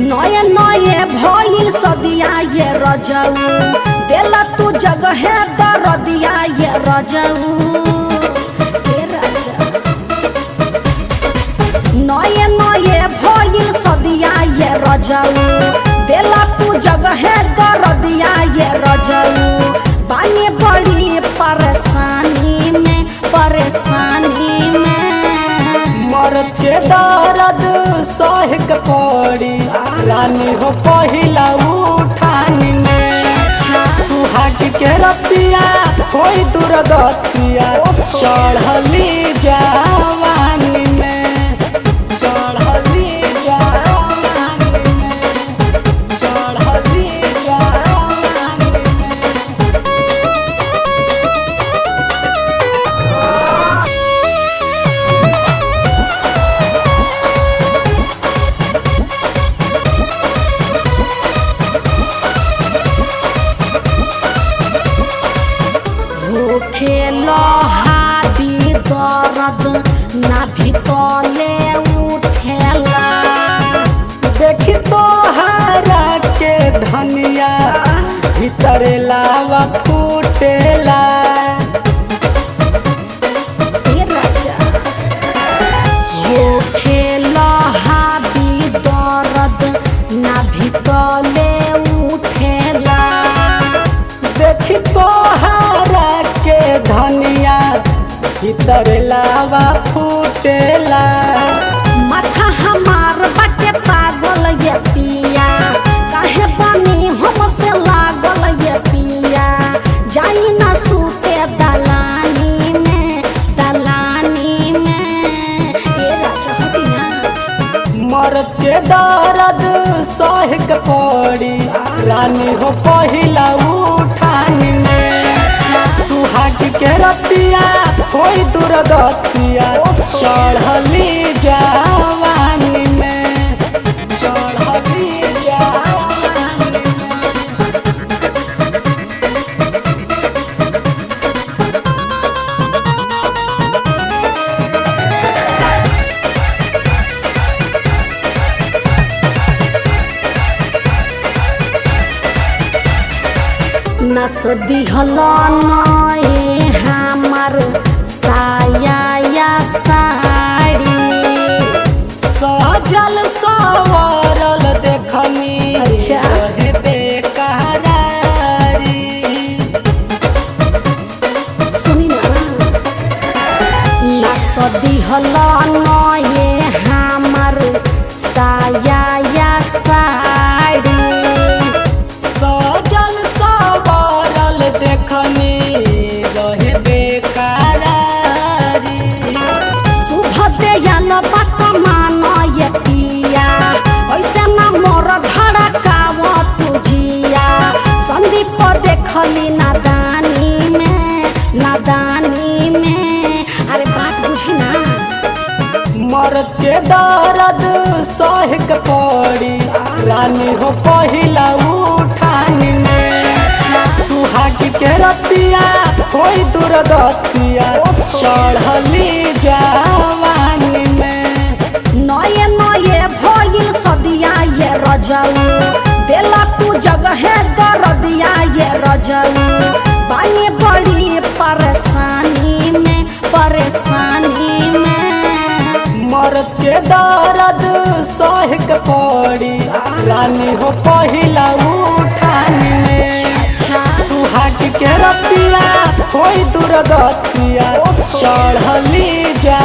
नये नये भइल सदिया ये रजऊ देला तू जगह दरदिया ये रजऊ नये नये भइल सदिया ये रजऊ देला तू जगह दरदिया ये रजऊ बानी बड़ी परेशानी में मर्द के दर्द सह के पड़ी रानी हो पहिला उठानी में सुहाग के रतिया कोई दुर्गतिया चढ़ली जवानी में चढ़ली जवानी में चढ़ली जवानी में खेलो हाथी दर्द ना भीतले उठेला देखी तो हरा के धनिया भीतर लावा फूटेला हो खेलो हाथी दर्द ना भीतले उठेला देखी तो हरा के धनिया भीतर लावा फूटेला माथा हमार बाटे पागल ये पिया काहे बनी हमसे लागल ये पिया जाई ना सूते दलानी में ए राजा हटी ना मर्द के दर्द सह के पड़ी रानी हो पहिला उठानी में सुहाग के रतिया कोई दुर्गतिया चढ़ली जवानी में चढ़ली जवानी नस दिहला नए हमार साया या साड़ी सजल सवरल देखनी अच्छा। रहे बेकरारी सुनी ना नस दिहला नए हमार साया या साड़ी सजल सवरल देखनी रहे बेकरारी शुभ दयाल बात मान ये पिया ऐसे ना मोर धड़काव तुझिया संदीप देखली नादानी में अरे बात बुझी ना मर्द के दर्द सह के पड़ी रानी हो पहिला उठानी में सुहाग के रतिया कोई दुर्गतिया चढ़ली जवानी में नये नये भइल सदिया ये रजऊ देला तू जगह दरदिया ये रजऊ बानी बड़ी परेशानी में मर्द के दर्द सह के पड़ी रानी हो पहिला उठानी में सुहाग के रतिया कोई दुर्गतिया चढ़ली जा